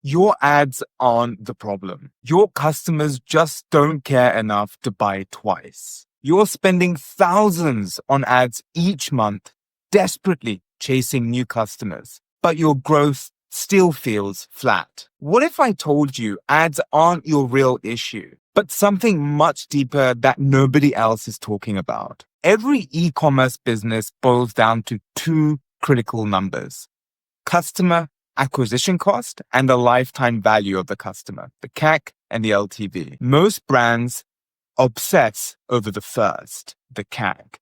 Your ads aren't the problem. Your customers just don't care enough to buy twice. You're spending thousands on ads each month, desperately chasing new customers, but your growth still feels flat. What if I told you ads aren't your real issue, but something much deeper that nobody else is talking about? Every e-commerce business boils down to two critical numbers: customer acquisition cost and the lifetime value of the customer, the CAC and the LTV. Most brands obsess over the first, the CAC,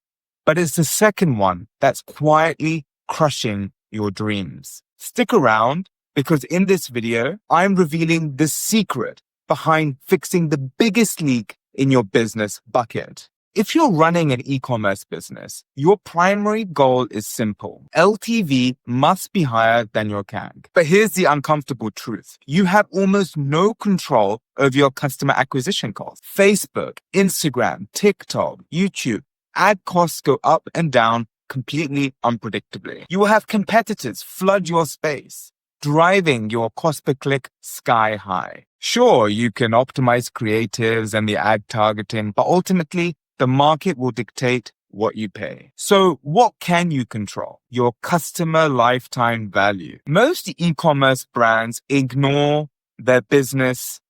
but it's the second one that's quietly crushing your dreams. Stick around, because in this video, I'm revealing the secret behind fixing the biggest leak in your business bucket. If you're running an e-commerce business, your primary goal is simple. LTV must be higher than your CAC. But here's the uncomfortable truth. You have almost no control over your customer acquisition costs. Facebook, Instagram, TikTok, YouTube, ad costs go up and down completely unpredictably. You will have competitors flood your space, driving your cost per click sky high. Sure, you can optimize creatives and the ad targeting, but ultimately, the market will dictate what you pay. So what can you control? Your customer lifetime value. Most e-commerce brands ignore their business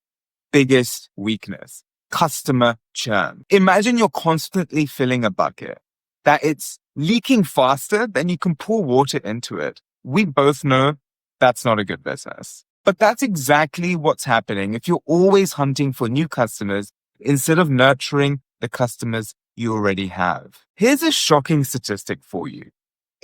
biggest weakness: customer churn. Imagine you're constantly filling a bucket, that it's leaking faster than you can pour water into it. We both know that's not a good business. But that's exactly what's happening if you're always hunting for new customers instead of nurturing the customers you already have. Here's a shocking statistic for you.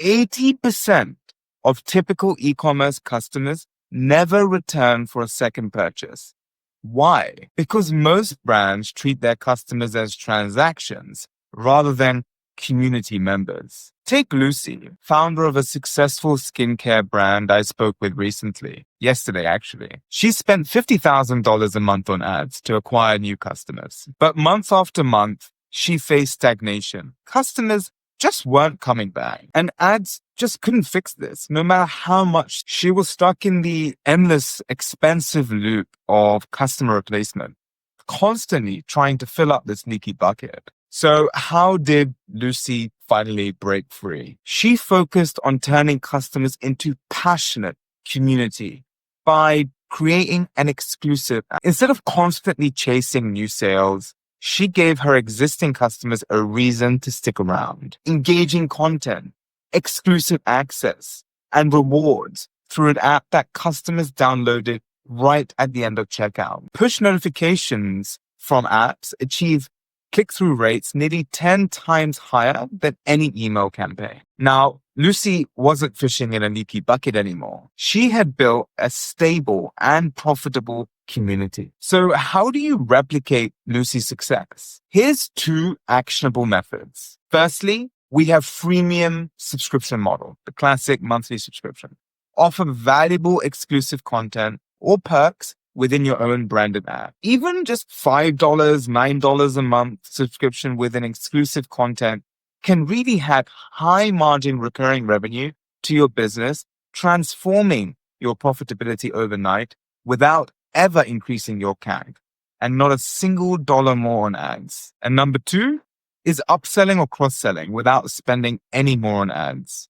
80% of typical e-commerce customers never return for a second purchase. Why? Because most brands treat their customers as transactions rather than community members. Take Lucy, founder of a successful skincare brand I spoke with recently, yesterday actually. She spent $50,000 a month on ads to acquire new customers. But month after month, she faced stagnation. Customers just weren't coming back. And ads just couldn't fix this. No matter how much she was stuck in the endless, expensive loop of customer replacement, constantly trying to fill up this leaky bucket. So how did Lucy finally break free? She focused on turning customers into passionate community by creating an exclusive. Instead of constantly chasing new sales, she gave her existing customers a reason to stick around. Engaging content, exclusive access, and rewards through an app that customers downloaded right at the end of checkout. Push notifications from apps achieve click-through rates nearly 10 times higher than any email campaign. Now, Lucy wasn't fishing in a leaky bucket anymore. She had built a stable and profitable community. So how do you replicate Lucy's success? Here's two actionable methods. Firstly, we have freemium subscription model, the classic monthly subscription. Offer valuable exclusive content or perks within your own branded app. Even just $5, $9 a month subscription with an exclusive content can really add high margin recurring revenue to your business, transforming your profitability overnight without ever increasing your CAC, and not a single dollar more on ads. And number two is upselling or cross-selling without spending any more on ads.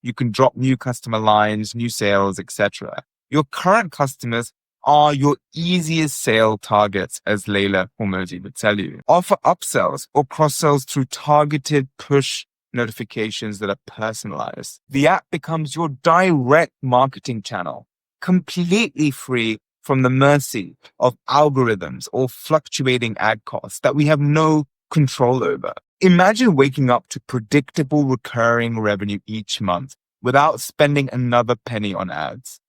You can drop new customer lines, new sales, etc. Your current customers are your easiest sale targets, as Layla Hormozi would tell you. Offer upsells or cross-sells through targeted push notifications that are personalized. The app becomes your direct marketing channel, completely free from the mercy of algorithms or fluctuating ad costs that we have no control over. Imagine waking up to predictable recurring revenue each month without spending another penny on ads.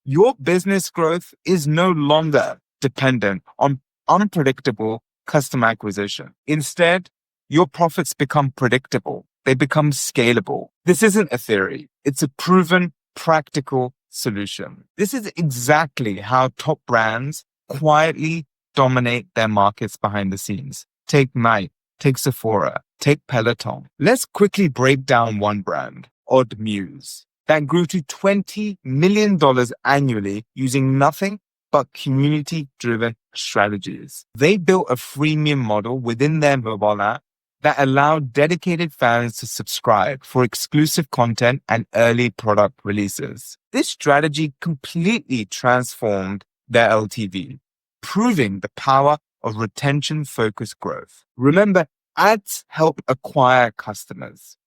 Your business growth is no longer dependent on unpredictable customer acquisition. Instead, your profits become predictable. They become scalable. This isn't a theory. It's a proven, practical solution. This is exactly how top brands quietly dominate their markets behind the scenes. Take Nike, take Sephora, take Peloton. Let's quickly break down one brand, Odd Muse, that grew to $20 million annually using nothing but community-driven strategies. They built a freemium model within their mobile app that allowed dedicated fans to subscribe for exclusive content and early product releases. This strategy completely transformed their LTV, proving the power of retention-focused growth. Remember, ads help acquire customers,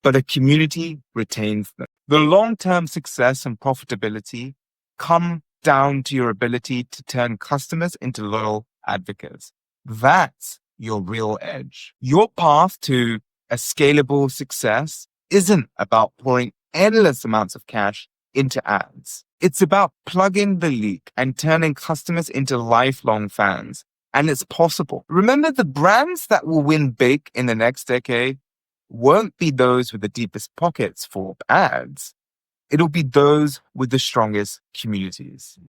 but a community retains them. The long-term success and profitability come down to your ability to turn customers into loyal advocates. That's your real edge. Your path to a scalable success isn't about pouring endless amounts of cash into ads. It's about plugging the leak and turning customers into lifelong fans. And it's possible. Remember, the brands that will win big in the next decade won't be those with the deepest pockets for ads. It'll be those with the strongest communities.